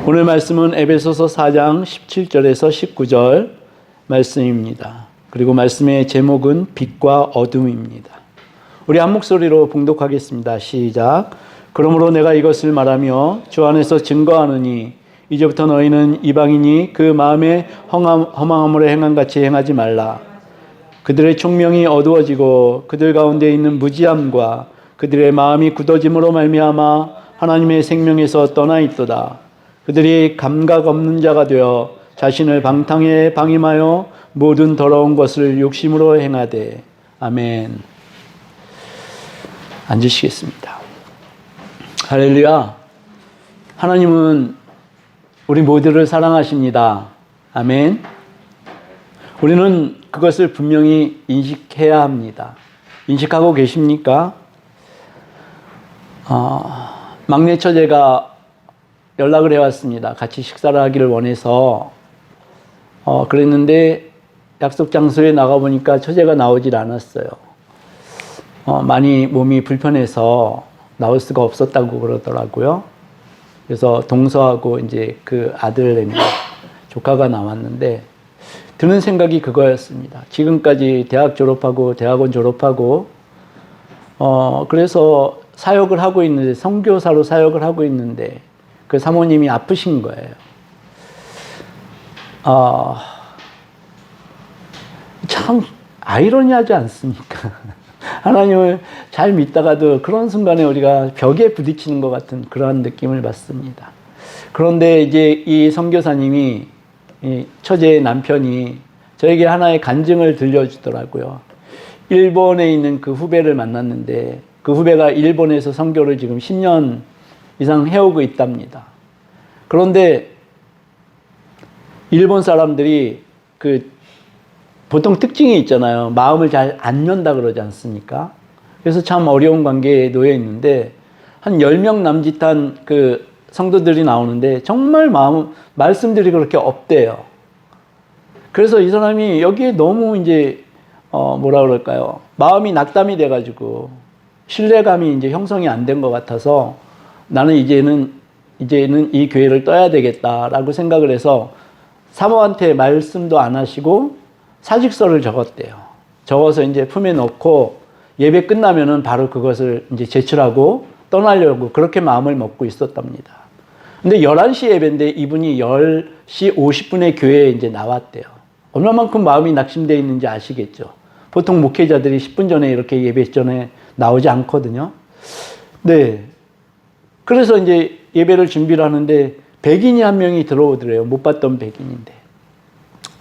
오늘 말씀은 에베소서 4장 17절에서 19절 말씀입니다. 그리고 말씀의 제목은 빛과 어둠입니다. 우리 한 목소리로 봉독하겠습니다. 시작. 그러므로 내가 이것을 말하며 주 안에서 증거하느니 이제부터 너희는 이방인이 그 마음에 허망함으로 행한 같이 행하지 말라. 그들의 총명이 어두워지고 그들 가운데 있는 무지함과 그들의 마음이 굳어짐으로 말미암아 하나님의 생명에서 떠나 있도다. 그들이 감각 없는 자가 되어 자신을 방탕에 방임하여 모든 더러운 것을 욕심으로 행하되. 아멘. 앉으시겠습니다. 할렐루야. 하나님은 우리 모두를 사랑하십니다. 아멘. 우리는 그것을 분명히 인식해야 합니다. 인식하고 계십니까? 막내 처제가 연락을 해왔습니다. 같이 식사를 하기를 원해서 그랬는데 약속 장소에 나가보니까 처제가 나오질 않았어요. 많이 몸이 불편해서 나올 수가 없었다고 그러더라고요. 그래서 동서하고 이제 그 아들 조카가 나왔는데 드는 생각이 그거였습니다. 지금까지 대학 졸업하고 대학원 졸업하고 그래서 사역을 하고 있는데, 선교사로 사역을 하고 있는데 그 사모님이 아프신 거예요. 참 아이러니하지 않습니까? 하나님을 잘 믿다가도 그런 순간에 우리가 벽에 부딪히는 것 같은 그러한 느낌을 받습니다. 그런데 이제 이 선교사님이, 이 처제의 남편이 저에게 하나의 간증을 들려주더라고요. 일본에 있는 그 후배를 만났는데 그 후배가 일본에서 선교를 지금 10년 이상 해오고 있답니다. 그런데 일본 사람들이 보통 특징이 있잖아요. 마음을 잘 안 연다 그러지 않습니까? 그래서 참 어려운 관계에 놓여 있는데 한 10명 남짓한 그 성도들이 나오는데 정말 말씀들이 그렇게 없대요. 그래서 이 사람이 여기에 너무 이제 뭐라 그럴까요? 마음이 낙담이 돼가지고 신뢰감이 이제 형성이 안 된 것 같아서 나는 이제는 이 교회를 떠야 되겠다라고 생각을 해서 사모한테 말씀도 안 하시고 사직서를 적었대요. 적어서 이제 품에 넣고 예배 끝나면은 바로 그것을 이제 제출하고 떠나려고 그렇게 마음을 먹고 있었답니다. 근데 11시 예배인데 이분이 10시 50분에 교회에 이제 나왔대요. 얼마만큼 마음이 낙심되어 있는지 아시겠죠? 보통 목회자들이 10분 전에 이렇게 예배 전에 나오지 않거든요. 네. 그래서 이제 예배를 준비를 하는데 백인이 한 명이 들어오더래요. 못 봤던 백인인데.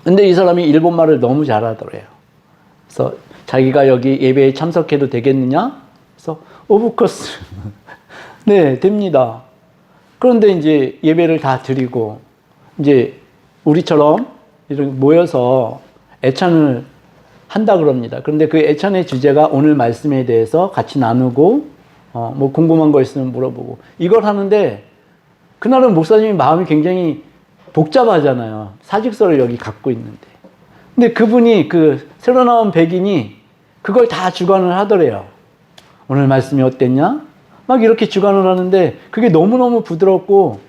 근데 이 사람이 일본말을 너무 잘하더래요. 그래서 자기가 여기 예배에 참석해도 되겠느냐? 그래서 오브 코스. 네, 됩니다. 그런데 이제 예배를 다 드리고 이제 우리처럼 이렇게 모여서 애찬을 한다 그럽니다. 그런데 그 애찬의 주제가 오늘 말씀에 대해서 같이 나누고 뭐 궁금한 거 있으면 물어보고 이걸 하는데 그날은 목사님이 마음이 굉장히 복잡하잖아요. 사직서를 여기 갖고 있는데. 근데 그분이 그 새로 나온 백인이 그걸 다 주관을 하더래요. 오늘 말씀이 어땠냐? 막 이렇게 주관을 하는데 그게 너무너무 부드럽고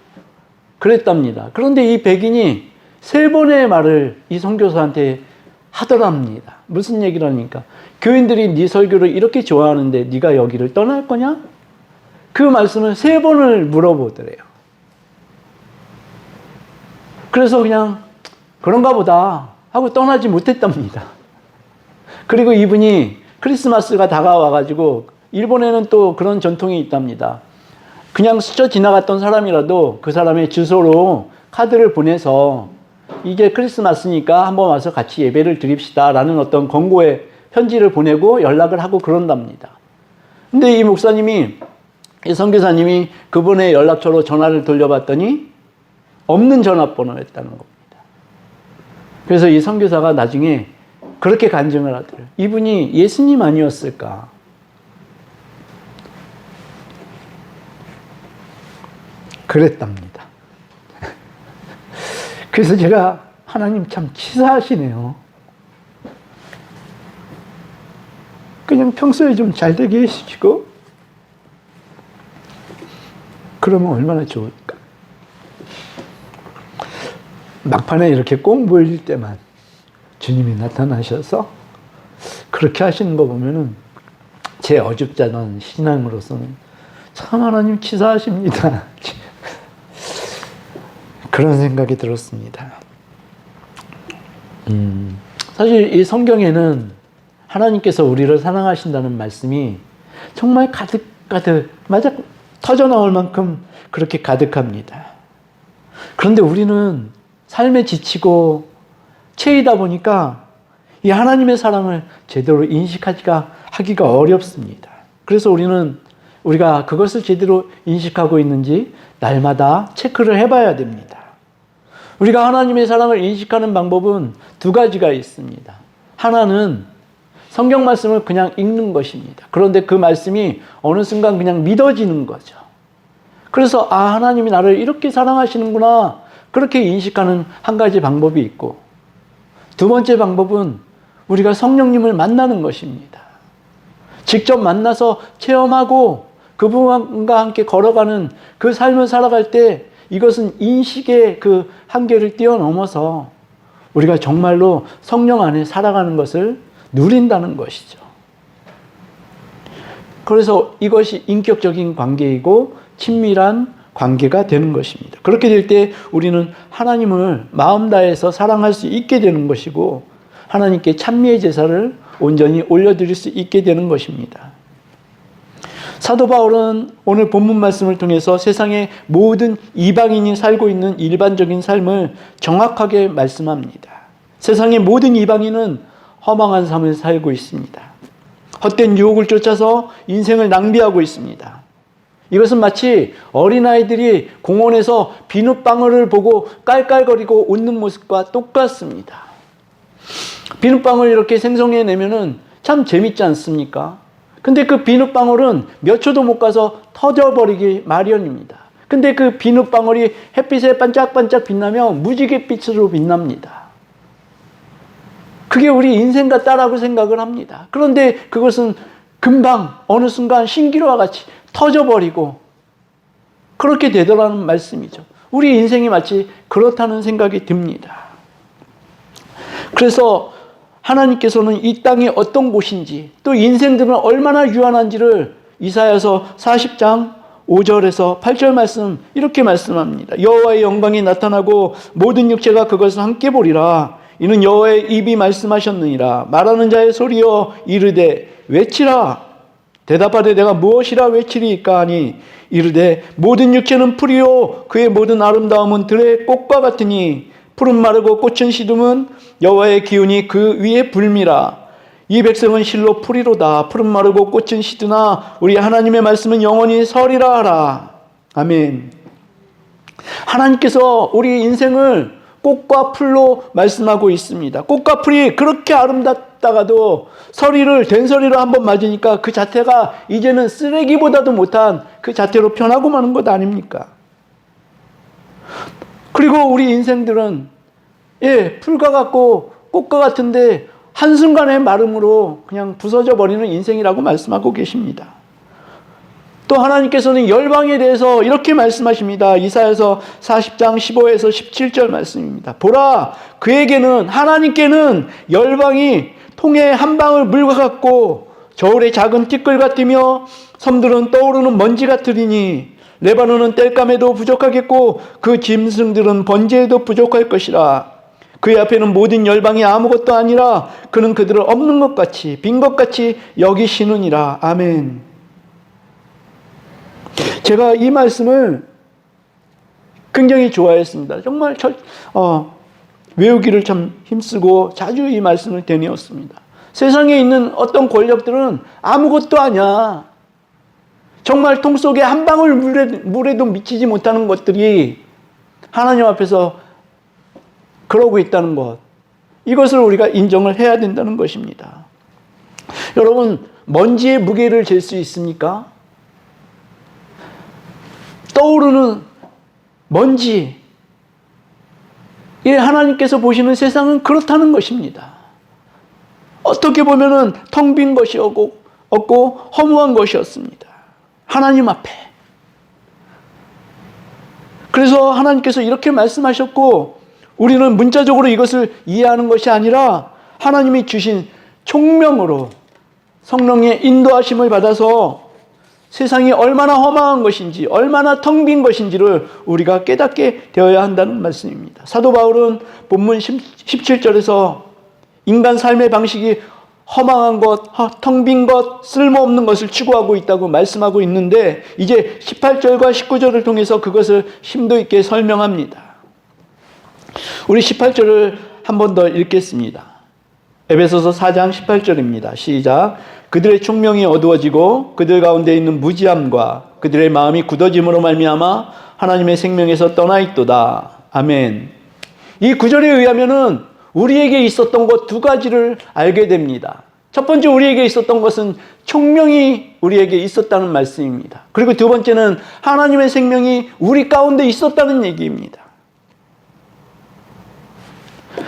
그랬답니다. 그런데 이 백인이 3번의 말을 이 선교사한테 하더랍니다. 무슨 얘기를 하니까 교인들이 네 설교를 이렇게 좋아하는데 네가 여기를 떠날 거냐? 그 말씀을 3번을 물어보더래요. 그래서 그냥 그런가 보다 하고 떠나지 못했답니다. 그리고 이분이 크리스마스가 다가와가지고 일본에는 또 그런 전통이 있답니다. 그냥 스쳐 지나갔던 사람이라도 그 사람의 주소로 카드를 보내서 이게 크리스마스니까 한번 와서 같이 예배를 드립시다 라는 어떤 권고의 편지를 보내고 연락을 하고 그런답니다. 근데 이 목사님이, 이 선교사님이 그분의 연락처로 전화를 돌려봤더니 없는 전화번호였다는 겁니다. 그래서 이 선교사가 나중에 그렇게 간증을 하더래요. 이분이 예수님 아니었을까? 그랬답니다. 그래서 제가 하나님 참 치사하시네요. 그냥 평소에 좀 잘 되게 해주시고 그러면 얼마나 좋을까? 막판에 이렇게 꼭 몰릴 때만 주님이 나타나셔서 그렇게 하시는 거 보면은 제 어줍잖은 신앙으로서는 참 하나님 치사하십니다. 그런 생각이 들었습니다. 사실 이 성경에는 하나님께서 우리를 사랑하신다는 말씀이 정말 가득가득 맞아 터져 나올 만큼 그렇게 가득합니다. 그런데 우리는 삶에 지치고 채이다 보니까 이 하나님의 사랑을 제대로 하기가 어렵습니다. 그래서 우리가 그것을 제대로 인식하고 있는지 날마다 체크를 해봐야 됩니다. 우리가 하나님의 사랑을 인식하는 방법은 두 가지가 있습니다. 하나는 성경 말씀을 그냥 읽는 것입니다. 그런데 그 말씀이 어느 순간 그냥 믿어지는 거죠. 그래서 하나님이 나를 이렇게 사랑하시는구나 그렇게 인식하는 한 가지 방법이 있고, 두 번째 방법은 우리가 성령님을 만나는 것입니다. 직접 만나서 체험하고 그분과 함께 걸어가는 그 삶을 살아갈 때 이것은 인식의 그 한계를 뛰어넘어서 우리가 정말로 성령 안에 살아가는 것을 누린다는 것이죠. 그래서 이것이 인격적인 관계이고 친밀한 관계가 되는 것입니다. 그렇게 될 때 우리는 하나님을 마음 다해서 사랑할 수 있게 되는 것이고 하나님께 찬미의 제사를 온전히 올려드릴 수 있게 되는 것입니다. 사도 바울은 오늘 본문 말씀을 통해서 세상의 모든 이방인이 살고 있는 일반적인 삶을 정확하게 말씀합니다. 세상의 모든 이방인은 허망한 삶을 살고 있습니다. 헛된 유혹을 쫓아서 인생을 낭비하고 있습니다. 이것은 마치 어린아이들이 공원에서 비눗방울을 보고 깔깔거리고 웃는 모습과 똑같습니다. 비눗방울 이렇게 생성해내면은 참 재밌지 않습니까? 근데 그 비눗방울은 몇 초도 못 가서 터져버리기 마련입니다. 근데 그 비눗방울이 햇빛에 반짝반짝 빛나면 무지갯빛으로 빛납니다. 그게 우리 인생 같다라고 생각을 합니다. 그런데 그것은 금방 어느 순간 신기루와 같이 터져버리고 그렇게 되더라는 말씀이죠. 우리 인생이 마치 그렇다는 생각이 듭니다. 그래서 하나님께서는 이 땅이 어떤 곳인지 또 인생들은 얼마나 유한한지를 이사야서 40장 5절에서 8절 말씀 이렇게 말씀합니다. 여호와의 영광이 나타나고 모든 육체가 그것을 함께 보리라. 이는 여호와의 입이 말씀하셨느니라. 말하는 자의 소리여 이르되 외치라. 대답하되 내가 무엇이라 외치리이까 하니 이르되 모든 육체는 풀이요 그의 모든 아름다움은 들의 꽃과 같으니 푸른 마르고 꽃은 시듬은 여호와의 기운이 그 위에 불미라. 이 백성은 실로 풀이로다. 푸른 마르고 꽃은 시드나 우리 하나님의 말씀은 영원히 서리라 하라. 아멘. 하나님께서 우리 인생을 꽃과 풀로 말씀하고 있습니다. 꽃과 풀이 그렇게 아름답다가도 된서리를 한번 맞으니까 그 자태가 이제는 쓰레기보다도 못한 그 자태로 변하고 마는 것 아닙니까? 그리고 우리 인생들은 풀과 같고 꽃과 같은데 한순간의 마름으로 그냥 부서져 버리는 인생이라고 말씀하고 계십니다. 또 하나님께서는 열방에 대해서 이렇게 말씀하십니다. 이사야서 40장 15에서 17절 말씀입니다. 보라, 하나님께는 열방이 통의 한 방울 물과 같고 저울의 작은 티끌 같으며 섬들은 떠오르는 먼지 같으리니 레바논은 땔감에도 부족하겠고 그 짐승들은 번제에도 부족할 것이라. 그의 앞에는 모든 열방이 아무것도 아니라 그는 그들을 없는 것 같이 빈 것 같이 여기시느니라. 아멘. 제가 이 말씀을 굉장히 좋아했습니다. 정말 외우기를 참 힘쓰고 자주 이 말씀을 되뇌었습니다. 세상에 있는 어떤 권력들은 아무것도 아니야. 정말 통 속에 한 방울 물에도 미치지 못하는 것들이 하나님 앞에서 그러고 있다는 것. 이것을 우리가 인정을 해야 된다는 것입니다. 여러분, 먼지의 무게를 잴 수 있습니까? 떠오르는 먼지. 하나님께서 보시는 세상은 그렇다는 것입니다. 어떻게 보면은 텅 빈 것이 없고 허무한 것이었습니다. 하나님 앞에. 그래서 하나님께서 이렇게 말씀하셨고 우리는 문자적으로 이것을 이해하는 것이 아니라 하나님이 주신 총명으로 성령의 인도하심을 받아서 세상이 얼마나 허망한 것인지, 얼마나 텅 빈 것인지를 우리가 깨닫게 되어야 한다는 말씀입니다. 사도 바울은 본문 17절에서 인간 삶의 방식이 허망한 것, 텅 빈 것, 쓸모없는 것을 추구하고 있다고 말씀하고 있는데, 이제 18절과 19절을 통해서 그것을 심도 있게 설명합니다. 우리 18절을 한 번 더 읽겠습니다. 에베소서 4장 18절입니다. 시작. 그들의 총명이 어두워지고 그들 가운데 있는 무지함과 그들의 마음이 굳어짐으로 말미암아 하나님의 생명에서 떠나 있도다. 아멘. 이 구절에 의하면은 우리에게 있었던 것 두 가지를 알게 됩니다. 첫 번째, 우리에게 있었던 것은 총명이 우리에게 있었다는 말씀입니다. 그리고 두 번째는 하나님의 생명이 우리 가운데 있었다는 얘기입니다.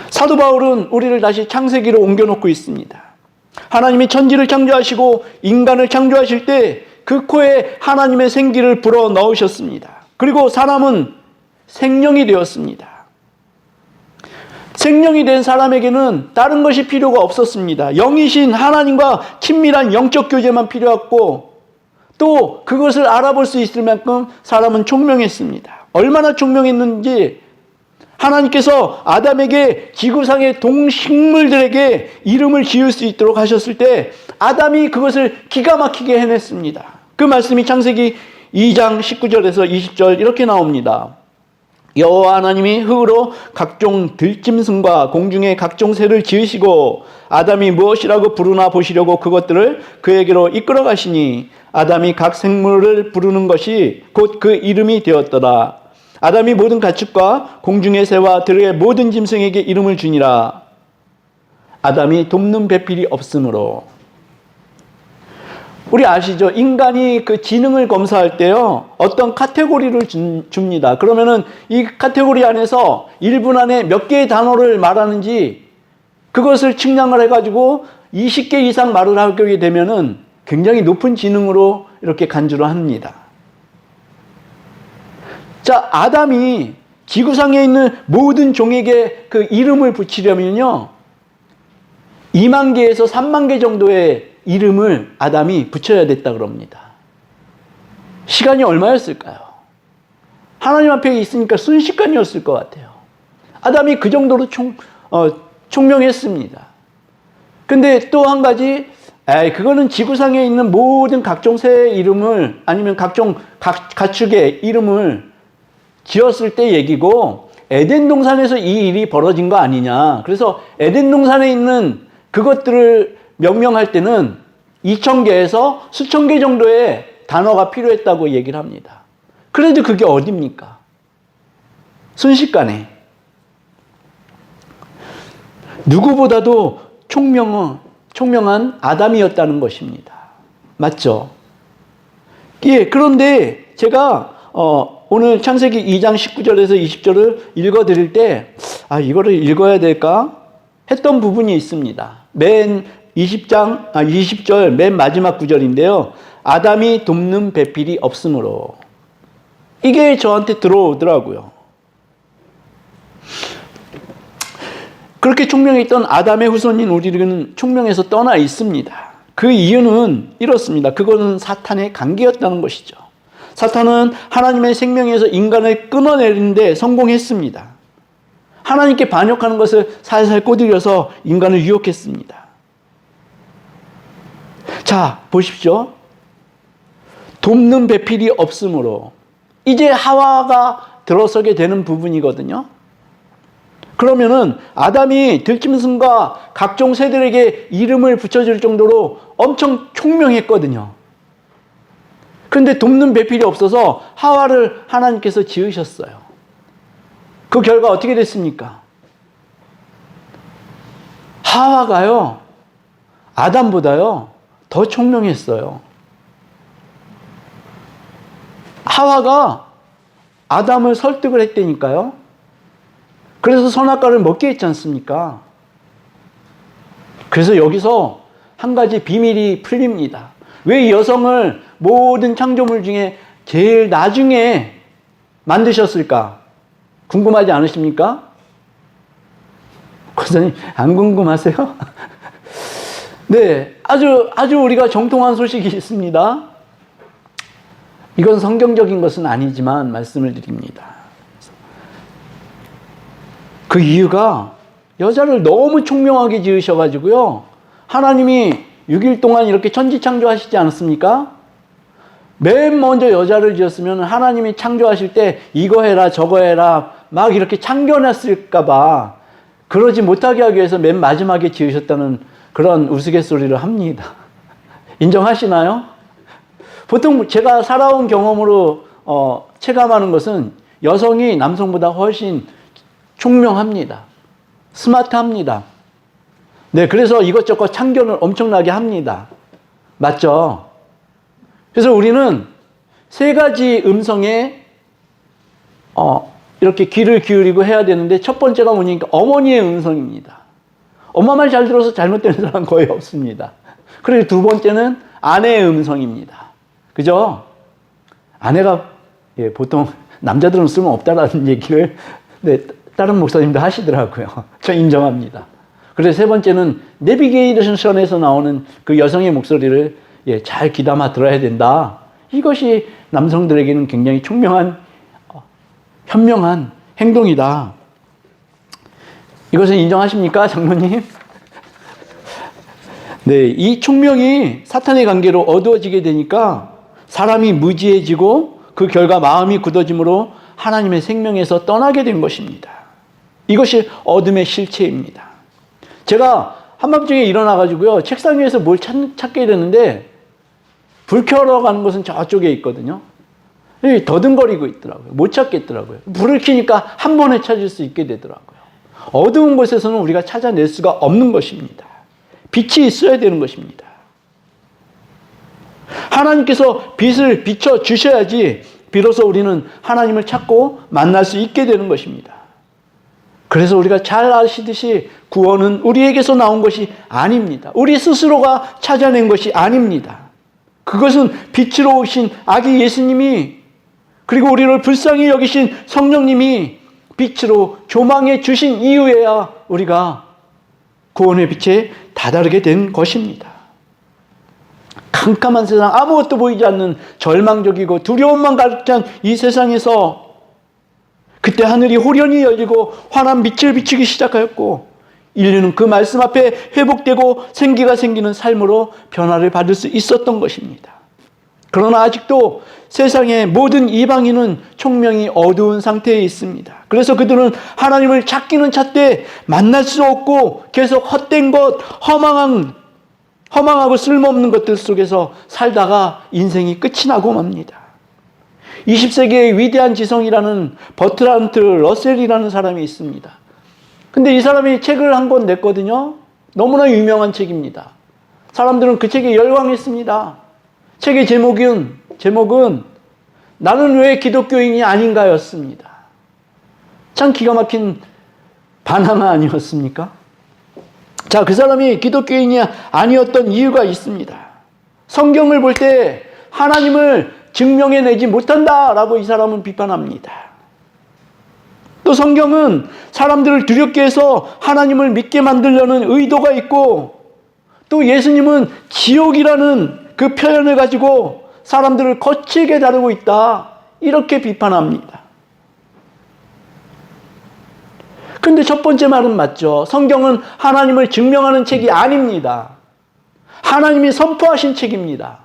사도 바울은 우리를 다시 창세기로 옮겨놓고 있습니다. 하나님이 천지를 창조하시고 인간을 창조하실 때 그 코에 하나님의 생기를 불어 넣으셨습니다. 그리고 사람은 생명이 되었습니다. 생명이 된 사람에게는 다른 것이 필요가 없었습니다. 영이신 하나님과 친밀한 영적 교제만 필요했고, 또 그것을 알아볼 수 있을 만큼 사람은 총명했습니다. 얼마나 총명했는지 하나님께서 아담에게 지구상의 동식물들에게 이름을 지을 수 있도록 하셨을 때 아담이 그것을 기가 막히게 해냈습니다. 그 말씀이 창세기 2장 19절에서 20절 이렇게 나옵니다. 여호와 하나님이 흙으로 각종 들짐승과 공중의 각종 새를 지으시고 아담이 무엇이라고 부르나 보시려고 그것들을 그에게로 이끌어 가시니 아담이 각 생물을 부르는 것이 곧 그 이름이 되었더라. 아담이 모든 가축과 공중의 새와 들의 모든 짐승에게 이름을 주니라. 아담이 돕는 배필이 없으므로. 우리 아시죠? 인간이 그 지능을 검사할 때요, 어떤 카테고리를 줍니다. 그러면은 이 카테고리 안에서 1분 안에 몇 개의 단어를 말하는지 그것을 측량을 해가지고 20개 이상 말을 하게 되면은 굉장히 높은 지능으로 이렇게 간주를 합니다. 자, 아담이 지구상에 있는 모든 종에게 그 이름을 붙이려면요, 2만 개에서 3만 개 정도의 이름을 아담이 붙여야 됐다 그럽니다. 시간이 얼마였을까요? 하나님 앞에 있으니까 순식간이었을 것 같아요. 아담이 그 정도로 총명했습니다. 근데 또 한 가지, 그거는 지구상에 있는 모든 각종 새의 이름을, 아니면 각종 가축의 이름을 지었을 때 얘기고, 에덴 동산에서 이 일이 벌어진 거 아니냐. 그래서 에덴 동산에 있는 그것들을 명명할 때는 2,000개에서 수천 개 정도의 단어가 필요했다고 얘기를 합니다. 그래도 그게 어딥니까? 순식간에. 누구보다도 총명한 아담이었다는 것입니다. 맞죠? 예, 그런데 제가 오늘 창세기 2장 19절에서 20절을 읽어드릴 때, 이거를 읽어야 될까? 했던 부분이 있습니다. 맨 20절 맨 마지막 구절인데요. 아담이 돕는 배필이 없으므로. 이게 저한테 들어오더라고요. 그렇게 총명했던 아담의 후손인 우리는 총명에서 떠나 있습니다. 그 이유는 이렇습니다. 그것은 사탄의 관계였다는 것이죠. 사탄은 하나님의 생명에서 인간을 끊어내리는데 성공했습니다. 하나님께 반역하는 것을 살살 꼬드겨서 인간을 유혹했습니다. 자, 보십시오. 돕는 배필이 없으므로 이제 하와가 들어서게 되는 부분이거든요. 그러면은 아담이 들짐승과 각종 새들에게 이름을 붙여줄 정도로 엄청 총명했거든요. 그런데 돕는 배필이 없어서 하와를 하나님께서 지으셨어요. 그 결과 어떻게 됐습니까? 하와가요, 아담보다요 더 총명했어요. 하와가 아담을 설득을 했다니까요. 그래서 선악과를 먹게 했지 않습니까? 그래서 여기서 한 가지 비밀이 풀립니다. 왜 여성을 모든 창조물 중에 제일 나중에 만드셨을까? 궁금하지 않으십니까? 목사님, 안 궁금하세요? 네, 아주 우리가 정통한 소식이 있습니다. 이건 성경적인 것은 아니지만 말씀을 드립니다. 그 이유가 여자를 너무 총명하게 지으셔가지고요. 하나님이 6일 동안 이렇게 천지창조하시지 않았습니까? 맨 먼저 여자를 지었으면 하나님이 창조하실 때 이거 해라 저거 해라 막 이렇게 참견했을까봐 그러지 못하게 하기 위해서 맨 마지막에 지으셨다는 그런 우스갯소리를 합니다. 인정하시나요? 보통 제가 살아온 경험으로 체감하는 것은 여성이 남성보다 훨씬 총명합니다. 스마트합니다. 네, 그래서 이것저것 참견을 엄청나게 합니다. 맞죠? 그래서 우리는 세 가지 음성에 이렇게 귀를 기울이고 해야 되는데 첫 번째가 뭐냐니까 어머니의 음성입니다. 엄마 말 잘 들어서 잘못되는 사람 거의 없습니다. 그리고 두 번째는 아내의 음성입니다. 그죠? 아내가 보통 남자들은 쓸모없다라는 얘기를 네, 다른 목사님도 하시더라고요. 저 인정합니다. 그래서 세 번째는 내비게이션에서 나오는 그 여성의 목소리를 잘 귀담아 들어야 된다. 이것이 남성들에게는 굉장히 총명한, 현명한 행동이다. 이것을 인정하십니까, 장로님? 네, 이 총명이 사탄의 관계로 어두워지게 되니까 사람이 무지해지고 그 결과 마음이 굳어짐으로 하나님의 생명에서 떠나게 된 것입니다. 이것이 어둠의 실체입니다. 제가 한밤중에 일어나가지고요, 책상 위에서 뭘 찾게 되는데, 불 켜러 가는 곳은 저쪽에 있거든요. 더듬거리고 있더라고요. 못 찾겠더라고요. 불을 켜니까 한 번에 찾을 수 있게 되더라고요. 어두운 곳에서는 우리가 찾아낼 수가 없는 것입니다. 빛이 있어야 되는 것입니다. 하나님께서 빛을 비춰 주셔야지 비로소 우리는 하나님을 찾고 만날 수 있게 되는 것입니다. 그래서 우리가 잘 아시듯이 구원은 우리에게서 나온 것이 아닙니다. 우리 스스로가 찾아낸 것이 아닙니다. 그것은 빛으로 오신 아기 예수님이 그리고 우리를 불쌍히 여기신 성령님이 빛으로 조망해 주신 이후에야 우리가 구원의 빛에 다다르게 된 것입니다. 캄캄한 세상, 아무것도 보이지 않는 절망적이고 두려움만 가득 찬 이 세상에서 그때 하늘이 호련히 열리고 환한 빛을 비추기 시작하였고 인류는 그 말씀 앞에 회복되고 생기가 생기는 삶으로 변화를 받을 수 있었던 것입니다. 그러나 아직도 세상의 모든 이방인은 총명이 어두운 상태에 있습니다. 그래서 그들은 하나님을 찾기는 찾되 만날 수 없고 계속 헛된 것, 허망하고 쓸모없는 것들 속에서 살다가 인생이 끝이 나고 맙니다. 20세기의 위대한 지성이라는 버트란트 러셀이라는 사람이 있습니다. 근데 이 사람이 책을 한 권 냈거든요. 너무나 유명한 책입니다. 사람들은 그 책에 열광했습니다. 책의 제목은 나는 왜 기독교인이 아닌가였습니다. 참 기가 막힌 반항아 아니었습니까? 자, 그 사람이 기독교인이 아니었던 이유가 있습니다. 성경을 볼 때 하나님을 증명해내지 못한다라고 이 사람은 비판합니다. 또 성경은 사람들을 두렵게 해서 하나님을 믿게 만들려는 의도가 있고 또 예수님은 지옥이라는 그 표현을 가지고 사람들을 거칠게 다루고 있다. 이렇게 비판합니다. 근데 첫 번째 말은 맞죠. 성경은 하나님을 증명하는 책이 아닙니다. 하나님이 선포하신 책입니다.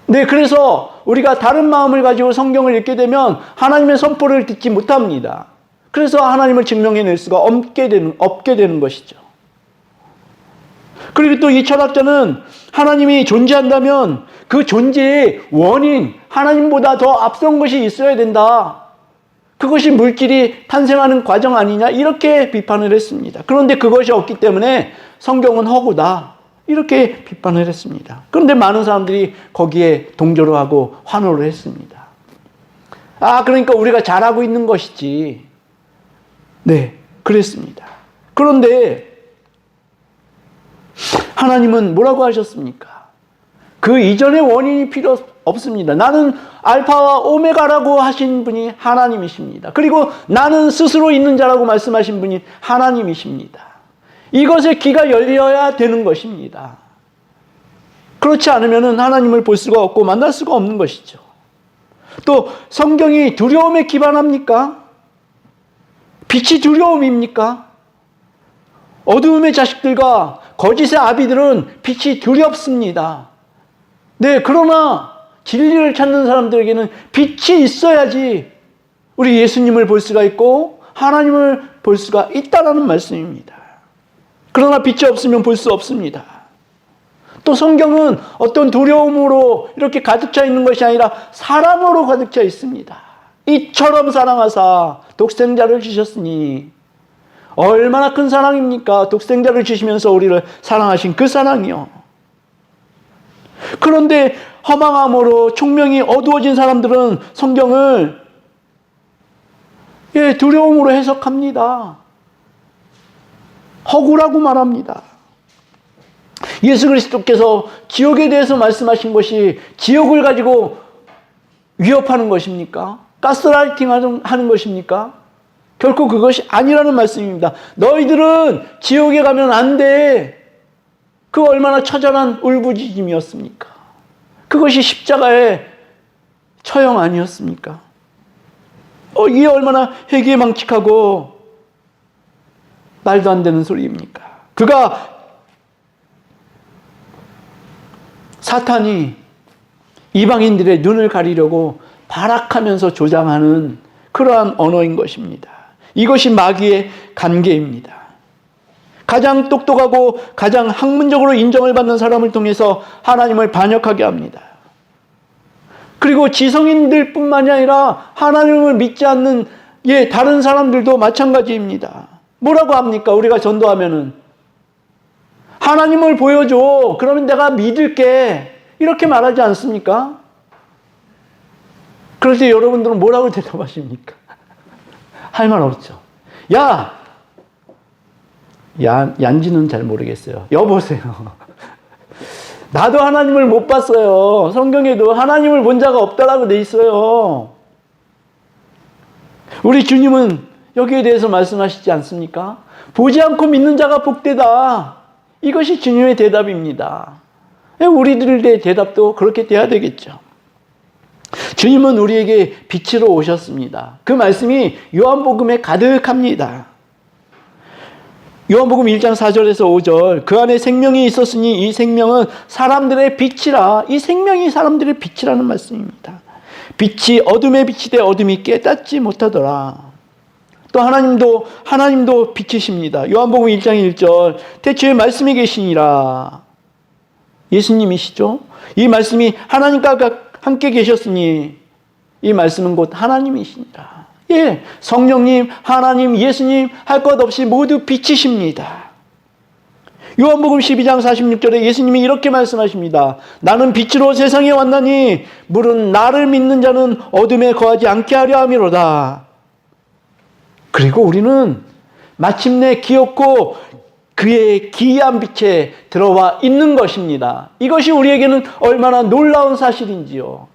네, 그래서 우리가 다른 마음을 가지고 성경을 읽게 되면 하나님의 선포를 듣지 못합니다. 그래서 하나님을 증명해낼 수가 없게 되는 것이죠. 그리고 또 이 철학자는 하나님이 존재한다면 그 존재의 원인, 하나님보다 더 앞선 것이 있어야 된다. 그것이 물질이 탄생하는 과정 아니냐 이렇게 비판을 했습니다. 그런데 그것이 없기 때문에 성경은 허구다. 이렇게 비판을 했습니다. 그런데 많은 사람들이 거기에 동조를 하고 환호를 했습니다. 아, 그러니까 우리가 잘하고 있는 것이지. 네, 그랬습니다. 그런데 하나님은 뭐라고 하셨습니까? 그 이전의 원인이 필요 없습니다. 나는 알파와 오메가라고 하신 분이 하나님이십니다. 그리고 나는 스스로 있는 자라고 말씀하신 분이 하나님이십니다. 이것에 귀가 열려야 되는 것입니다. 그렇지 않으면 하나님을 볼 수가 없고 만날 수가 없는 것이죠. 또 성경이 두려움에 기반합니까? 빛이 두려움입니까? 어두움의 자식들과 거짓의 아비들은 빛이 두렵습니다. 네, 그러나 진리를 찾는 사람들에게는 빛이 있어야지 우리 예수님을 볼 수가 있고 하나님을 볼 수가 있다라는 말씀입니다. 그러나 빛이 없으면 볼 수 없습니다. 또 성경은 어떤 두려움으로 이렇게 가득 차 있는 것이 아니라 사랑으로 가득 차 있습니다. 이처럼 사랑하사 독생자를 주셨으니 얼마나 큰 사랑입니까? 독생자를 주시면서 우리를 사랑하신 그 사랑이요. 그런데 허망함으로 총명이 어두워진 사람들은 성경을 두려움으로 해석합니다. 허구라고 말합니다. 예수 그리스도께서 지옥에 대해서 말씀하신 것이 지옥을 가지고 위협하는 것입니까? 가스라이팅 하는 것입니까? 결코 그것이 아니라는 말씀입니다. 너희들은 지옥에 가면 안 돼. 그 얼마나 처절한 울부짖음이었습니까? 그것이 십자가의 처형 아니었습니까? 이게 얼마나 회개망측하고 말도 안 되는 소리입니까? 사탄이 이방인들의 눈을 가리려고 발악하면서 조장하는 그러한 언어인 것입니다. 이것이 마귀의 관계입니다. 가장 똑똑하고 가장 학문적으로 인정을 받는 사람을 통해서 하나님을 반역하게 합니다. 그리고 지성인들 뿐만이 아니라 하나님을 믿지 않는 다른 사람들도 마찬가지입니다. 뭐라고 합니까? 우리가 전도하면은 하나님을 보여줘. 그러면 내가 믿을게. 이렇게 말하지 않습니까? 그럴 때 여러분들은 뭐라고 대답하십니까? 할 말 없죠. 얀지는 잘 모르겠어요. 여보세요. 나도 하나님을 못 봤어요. 성경에도 하나님을 본 자가 없다라고 돼 있어요. 우리 주님은 여기에 대해서 말씀하시지 않습니까? 보지 않고 믿는 자가 복되다. 이것이 주님의 대답입니다. 우리들의 대답도 그렇게 돼야 되겠죠. 주님은 우리에게 빛으로 오셨습니다. 그 말씀이 요한복음에 가득합니다. 요한복음 1장 4절에서 5절 그 안에 생명이 있었으니 이 생명은 사람들의 빛이라. 이 생명이 사람들의 빛이라는 말씀입니다. 빛이 어둠에 비치되 어둠이 깨닫지 못하더라. 또 하나님도 빛이십니다. 요한복음 1장 1절 태초에 말씀이 계시니라. 예수님이시죠? 이 말씀이 하나님과 함께 계셨으니 이 말씀은 곧 하나님이시니라. 성령님, 하나님, 예수님 할 것 없이 모두 빛이십니다. 요한복음 12장 46절에 예수님이 이렇게 말씀하십니다. 나는 빛으로 세상에 왔나니 물은 나를 믿는 자는 어둠에 거하지 않게 하려 함이로다. 그리고 우리는 마침내 기었고 그의 기이한 빛에 들어와 있는 것입니다. 이것이 우리에게는 얼마나 놀라운 사실인지요.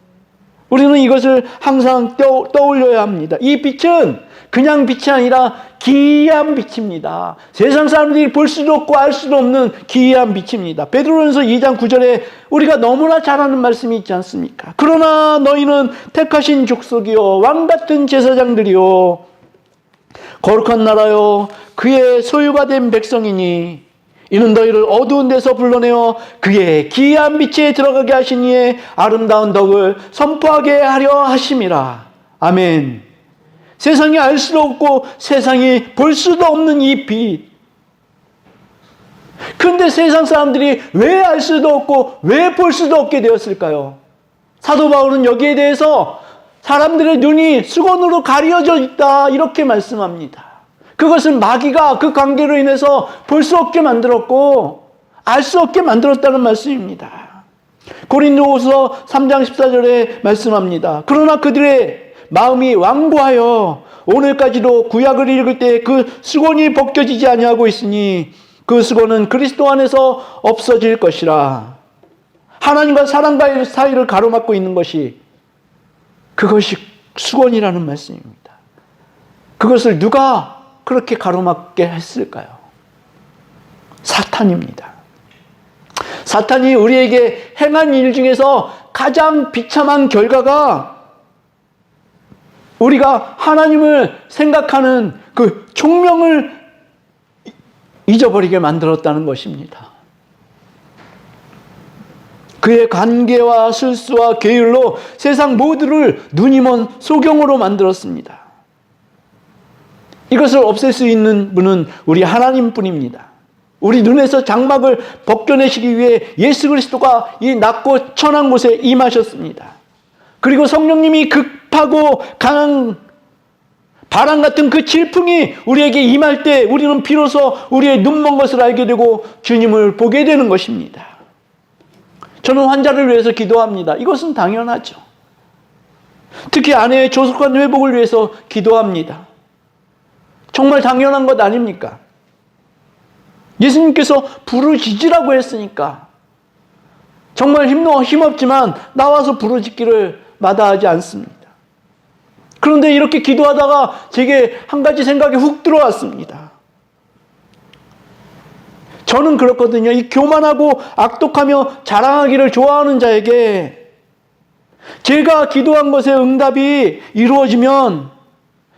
우리는 이것을 항상 떠올려야 합니다. 이 빛은 그냥 빛이 아니라 기이한 빛입니다. 세상 사람들이 볼 수도 없고 알 수도 없는 기이한 빛입니다. 베드로전서 2장 9절에 우리가 너무나 잘 아는 말씀이 있지 않습니까? 그러나 너희는 택하신 족속이요 왕같은 제사장들이요 거룩한 나라요 그의 소유가 된 백성이니 이는 너희를 어두운 데서 불러내어 그의 기이한 빛에 들어가게 하시니에 아름다운 덕을 선포하게 하려 하심이라. 아멘. 세상이 알 수도 없고 세상이 볼 수도 없는 이 빛. 그런데 세상 사람들이 왜 알 수도 없고 왜 볼 수도 없게 되었을까요? 사도 바울은 여기에 대해서 사람들의 눈이 수건으로 가려져 있다 이렇게 말씀합니다. 그것은 마귀가 그 관계로 인해서 볼 수 없게 만들었고 알 수 없게 만들었다는 말씀입니다. 고린도후서 3장 14절에 말씀합니다. 그러나 그들의 마음이 완고하여 오늘까지도 구약을 읽을 때 그 수건이 벗겨지지 아니하고 있으니 그 수건은 그리스도 안에서 없어질 것이라. 하나님과 사람과의 사이를 가로막고 있는 것이, 그것이 수건이라는 말씀입니다. 그것을 누가 그렇게 가로막게 했을까요? 사탄입니다. 사탄이 우리에게 행한 일 중에서 가장 비참한 결과가 우리가 하나님을 생각하는 그 총명을 잊어버리게 만들었다는 것입니다. 그의 관계와 실수와 계율로 세상 모두를 눈이 먼 소경으로 만들었습니다. 이것을 없앨 수 있는 분은 우리 하나님뿐입니다. 우리 눈에서 장막을 벗겨내시기 위해 예수 그리스도가 이 낮고 천한 곳에 임하셨습니다. 그리고 성령님이 급하고 강한 바람 같은 그 질풍이 우리에게 임할 때 우리는 비로소 우리의 눈먼 것을 알게 되고 주님을 보게 되는 것입니다. 저는 환자를 위해서 기도합니다. 이것은 당연하죠. 특히 아내의 조속한 회복을 위해서 기도합니다. 정말 당연한 것 아닙니까? 예수님께서 부르짖으라고 했으니까 정말 힘없지만 나와서 부르짖기를 마다하지 않습니다. 그런데 이렇게 기도하다가 제게 한 가지 생각이 훅 들어왔습니다. 저는 그렇거든요. 이 교만하고 악독하며 자랑하기를 좋아하는 자에게 제가 기도한 것의 응답이 이루어지면,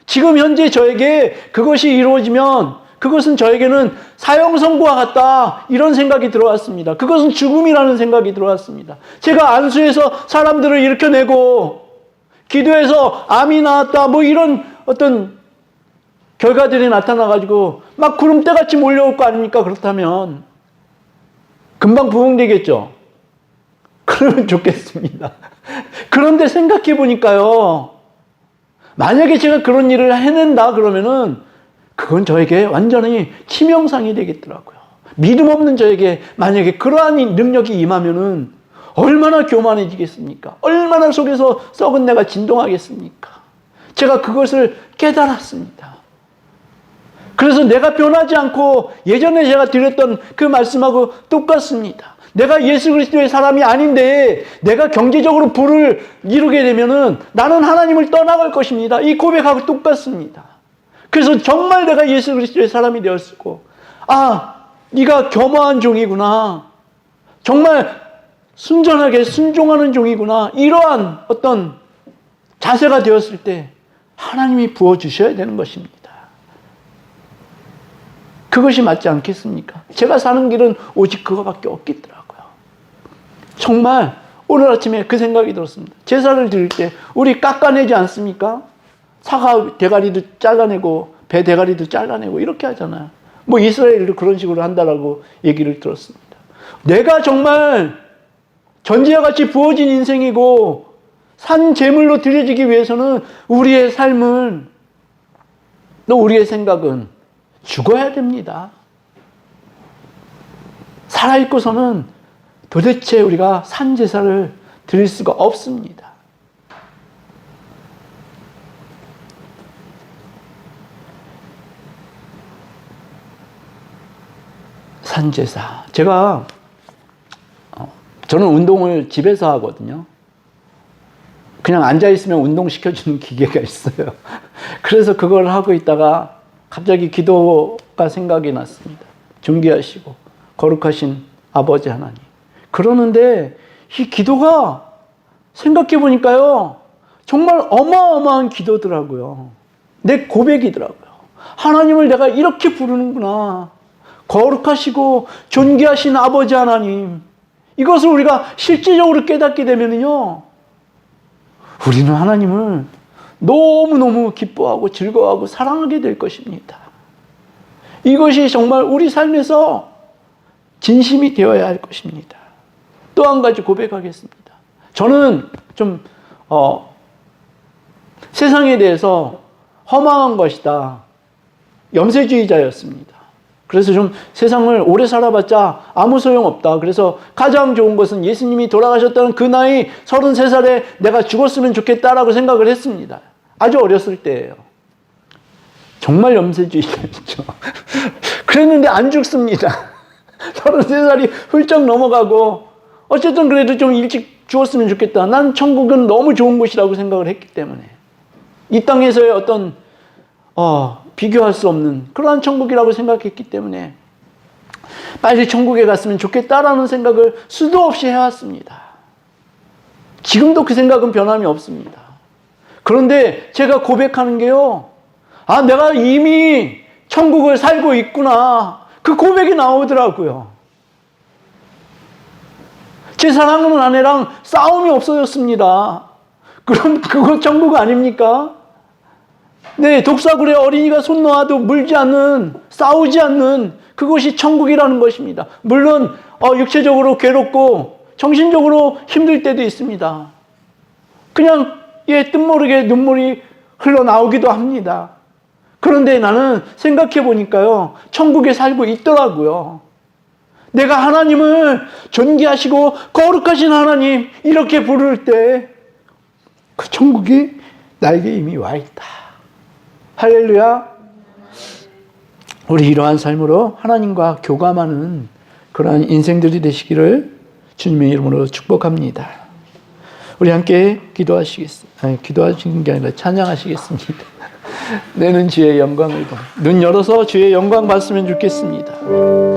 지금 현재 저에게 그것이 이루어지면 그것은 저에게는 사형선고와 같다, 이런 생각이 들어왔습니다. 그것은 죽음이라는 생각이 들어왔습니다. 제가 안수해서 사람들을 일으켜내고 기도해서 암이 나왔다, 뭐 이런 어떤 결과들이 나타나가지고 막 구름대같이 몰려올 거 아닙니까? 그렇다면 금방 부흥되겠죠. 그러면 좋겠습니다. 그런데 생각해 보니까요, 만약에 제가 그런 일을 해낸다 그러면은 그건 저에게 완전히 치명상이 되겠더라고요. 믿음 없는 저에게 만약에 그러한 능력이 임하면은 얼마나 교만해지겠습니까? 얼마나 속에서 썩은 내가 진동하겠습니까? 제가 그것을 깨달았습니다. 그래서 내가 변하지 않고 예전에 제가 드렸던 그 말씀하고 똑같습니다. 내가 예수 그리스도의 사람이 아닌데 내가 경제적으로 부를 이루게 되면은 나는 하나님을 떠나갈 것입니다. 이 고백하고 똑같습니다. 그래서 정말 내가 예수 그리스도의 사람이 되었고, 네가 겸허한 종이구나, 정말 순전하게 순종하는 종이구나, 이러한 어떤 자세가 되었을 때 하나님이 부어주셔야 되는 것입니다. 그것이 맞지 않겠습니까? 제가 사는 길은 오직 그거밖에 없겠더라고요. 정말 오늘 아침에 그 생각이 들었습니다. 제사를 드릴 때 우리 깎아내지 않습니까? 사과 대가리도 잘라내고 배 대가리도 잘라내고 이렇게 하잖아요. 뭐 이스라엘도 그런 식으로 한다라고 얘기를 들었습니다. 내가 정말 전지와 같이 부어진 인생이고 산 제물로 드려지기 위해서는 우리의 삶은, 또 우리의 생각은 죽어야 됩니다. 살아있고서는 도대체 우리가 산 제사를 드릴 수가 없습니다. 산 제사. 저는 운동을 집에서 하거든요. 그냥 앉아있으면 운동시켜주는 기계가 있어요. 그래서 그걸 하고 있다가 갑자기 기도가 생각이 났습니다. 존귀하시고 거룩하신 아버지 하나님. 그러는데 이 기도가 생각해 보니까요, 정말 어마어마한 기도더라고요. 내 고백이더라고요. 하나님을 내가 이렇게 부르는구나. 거룩하시고 존귀하신 아버지 하나님. 이것을 우리가 실질적으로 깨닫게 되면요, 우리는 하나님을 너무너무 기뻐하고 즐거워하고 사랑하게 될 것입니다. 이것이 정말 우리 삶에서 진심이 되어야 할 것입니다. 또 한 가지 고백하겠습니다. 저는 좀 세상에 대해서 허망한 것이다, 염세주의자였습니다. 그래서 좀 세상을 오래 살아봤자 아무 소용없다. 그래서 가장 좋은 것은 예수님이 돌아가셨다는 그 나이 33살에 내가 죽었으면 좋겠다라고 생각을 했습니다. 아주 어렸을 때예요. 정말 염세주의자였죠. 그랬는데 안 죽습니다. 33살이 훌쩍 넘어가고 어쨌든 그래도 좀 일찍 죽었으면 좋겠다. 난 천국은 너무 좋은 곳이라고 생각을 했기 때문에. 이 땅에서의 어떤 비교할 수 없는 그러한 천국이라고 생각했기 때문에 빨리 천국에 갔으면 좋겠다라는 생각을 수도 없이 해왔습니다. 지금도 그 생각은 변함이 없습니다. 그런데 제가 고백하는 게요. 내가 이미 천국을 살고 있구나. 그 고백이 나오더라고요. 제 사랑하는 아내랑 싸움이 없어졌습니다. 그럼 그거 천국 아닙니까? 네, 독사굴에 어린이가 손 놓아도 물지 않는, 싸우지 않는 그것이 천국이라는 것입니다. 물론 육체적으로 괴롭고 정신적으로 힘들 때도 있습니다. 그냥 뜻모르게 눈물이 흘러나오기도 합니다. 그런데 나는 생각해 보니까요, 천국에 살고 있더라고요. 내가 하나님을 존귀하시고 거룩하신 하나님 이렇게 부를 때 그 천국이 나에게 이미 와 있다. 할렐루야. 우리 이러한 삶으로 하나님과 교감하는 그러한 인생들이 되시기를 주님의 이름으로 축복합니다. 우리 함께 기도하시겠습니다. 기도하시는 게 아니라 찬양하시겠습니다. 내는 주의 영광을 봐. 눈 열어서 주의 영광 봤으면 좋겠습니다.